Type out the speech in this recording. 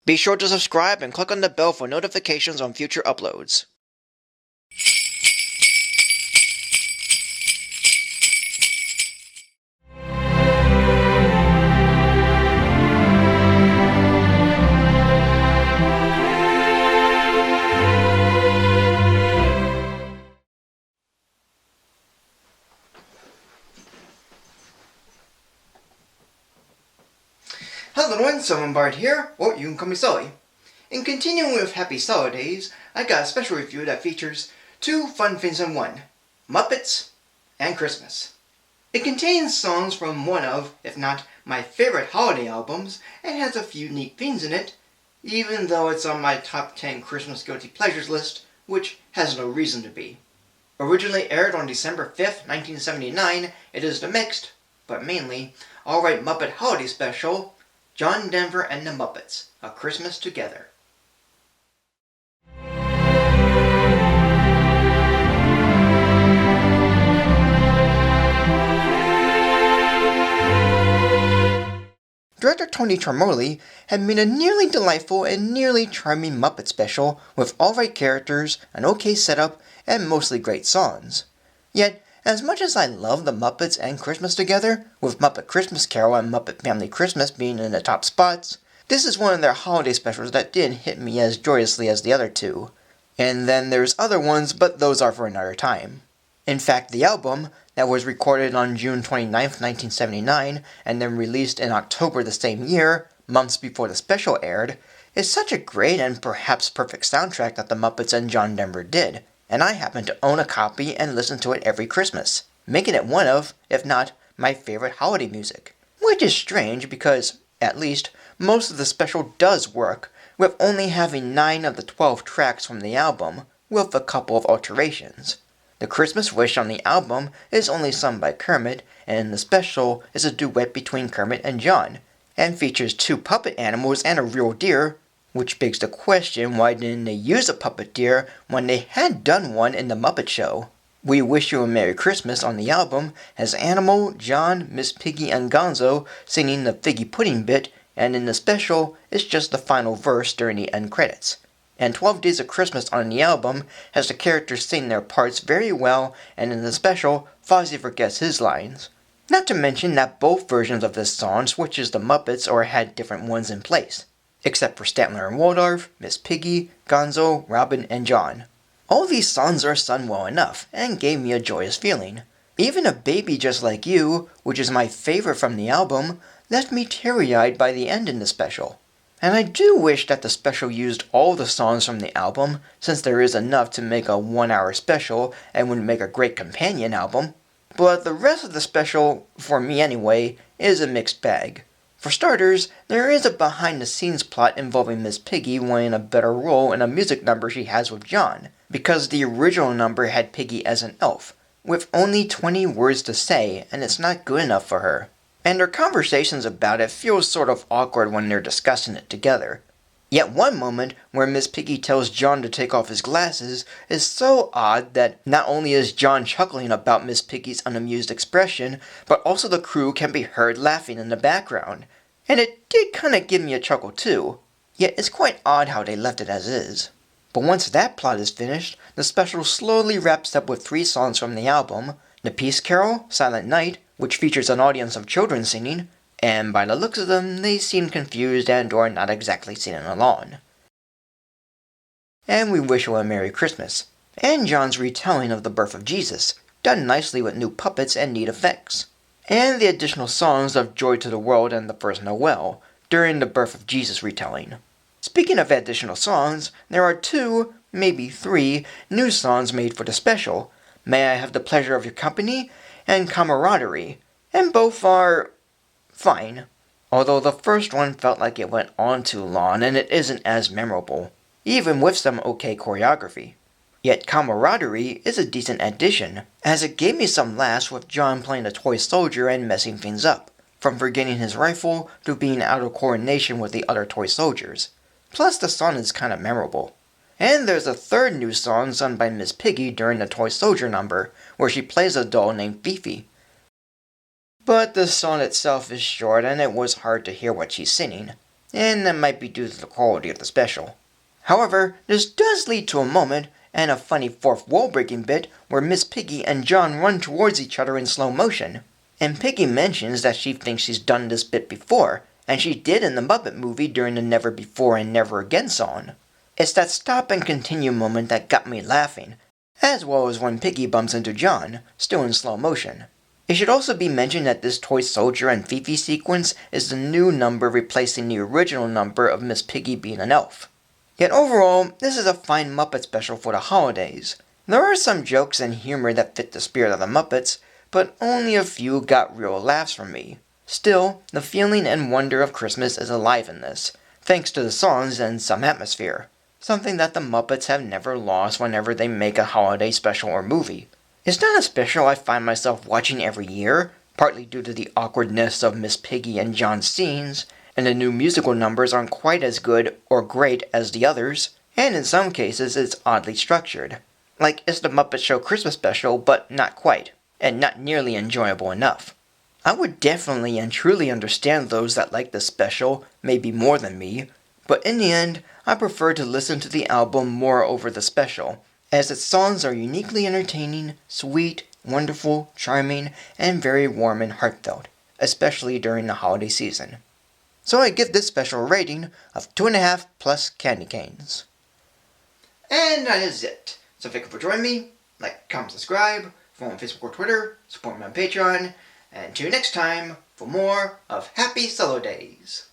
Be sure to subscribe and click on the bell for notifications on future uploads. Hello everyone, Sullivan Bard here, or you can call me Sully. In continuing with Happy Holidays, I got a special review that features two fun things in one, Muppets and Christmas. It contains songs from one of, if not my favorite holiday albums, and has a few neat themes in it, even though it's on my top 10 Christmas guilty pleasures list, which has no reason to be. Originally aired on December 5th, 1979, it is the mixed, but mainly, Alright Muppet Holiday Special, John Denver and the Muppets, A Christmas Together. Director Tony Tromoli had made a nearly delightful and nearly charming Muppet special with alright characters, an okay setup, and mostly great songs. Yet, as much as I love the Muppets and Christmas Together, with Muppet Christmas Carol and Muppet Family Christmas being in the top spots, this is one of their holiday specials that didn't hit me as joyously as the other two. And then there's other ones, but those are for another time. In fact, the album, that was recorded on June 29, 1979, and then released in October the same year, months before the special aired, is such a great and perhaps perfect soundtrack that the Muppets and John Denver did, and I happen to own a copy and listen to it every Christmas, making it one of, if not, my favorite holiday music. Which is strange because, at least, most of the special does work, with only having 9 of the 12 tracks from the album, with a couple of alterations. The Christmas Wish on the album is only sung by Kermit, and in the special is a duet between Kermit and John, and features 2 puppet animals and a real deer, which begs the question, why didn't they use a puppet deer when they had done one in the Muppet Show? We Wish You a Merry Christmas on the album has Animal, John, Miss Piggy, and Gonzo singing the figgy pudding bit, and in the special, it's just the final verse during the end credits. And 12 Days of Christmas on the album has the characters sing their parts very well, and in the special, Fozzie forgets his lines. Not to mention that both versions of this song switches the Muppets or had different ones in place, except for Statler and Waldorf, Miss Piggy, Gonzo, Robin, and John. All these songs are sung well enough, and gave me a joyous feeling. Even A Baby Just Like You, which is my favorite from the album, left me teary-eyed by the end in the special. And I do wish that the special used all the songs from the album, since there is enough to make a 1-hour special and would make a great companion album. But the rest of the special, for me anyway, is a mixed bag. For starters, there is a behind-the-scenes plot involving Miss Piggy wanting a better role in a music number she has with John, because the original number had Piggy as an elf, with only 20 words to say, and it's not good enough for her. And their conversations about it feel sort of awkward when they're discussing it together. Yet one moment where Miss Piggy tells John to take off his glasses is so odd that not only is John chuckling about Miss Piggy's unamused expression, but also the crew can be heard laughing in the background. And it did kinda give me a chuckle too. Yet it's quite odd how they left it as is. But once that plot is finished, the special slowly wraps up with 3 songs from the album, The Peace Carol, Silent Night, which features an audience of children singing, and by the looks of them, they seem confused and or not exactly singing along. And We Wish You a Merry Christmas, and John's retelling of the birth of Jesus, done nicely with new puppets and neat effects. And the additional songs of Joy to the World and the First Noel, during the birth of Jesus retelling. Speaking of additional songs, there are 2, maybe 3, new songs made for the special, May I Have the Pleasure of Your Company, and Camaraderie, and both are fine, although the first one felt like it went on too long and it isn't as memorable, even with some okay choreography. Yet Camaraderie is a decent addition, as it gave me some laughs with John playing a toy soldier and messing things up, from forgetting his rifle to being out of coordination with the other toy soldiers. Plus the song is kinda memorable. And there's a third new song sung by Miss Piggy during the Toy Soldier number, where she plays a doll named Fifi. But the song itself is short and it was hard to hear what she's singing. and that might be due to the quality of the special. However, this does lead to a moment and a funny fourth wall breaking bit where Miss Piggy and John run towards each other in slow motion. And Piggy mentions that she thinks she's done this bit before, and she did in the Muppet movie during the Never Before and Never Again song. It's that stop and continue moment that got me laughing, as well as when Piggy bumps into John, still in slow motion. It should also be mentioned that this Toy Soldier and Fifi sequence is the new number replacing the original number of Miss Piggy being an elf. Yet overall, this is a fine Muppet special for the holidays. There are some jokes and humor that fit the spirit of the Muppets, but only a few got real laughs from me. Still, the feeling and wonder of Christmas is alive in this, thanks to the songs and some atmosphere, something that the Muppets have never lost whenever they make a holiday special or movie. It's not a special I find myself watching every year, partly due to the awkwardness of Miss Piggy and John's scenes, and the new musical numbers aren't quite as good or great as the others, and in some cases it's oddly structured. Like it's the Muppet Show Christmas special, but not quite, and not nearly enjoyable enough. I would definitely and truly understand those that like this special, maybe more than me, but in the end, I prefer to listen to the album more over the special, as its songs are uniquely entertaining, sweet, wonderful, charming, and very warm and heartfelt, especially during the holiday season. So I give this special a rating of 2.5 plus candy canes. And that is it. So thank you for joining me. Like, comment, subscribe, follow on Facebook or Twitter, support me on Patreon, and until next time for more of Happy Solo Days.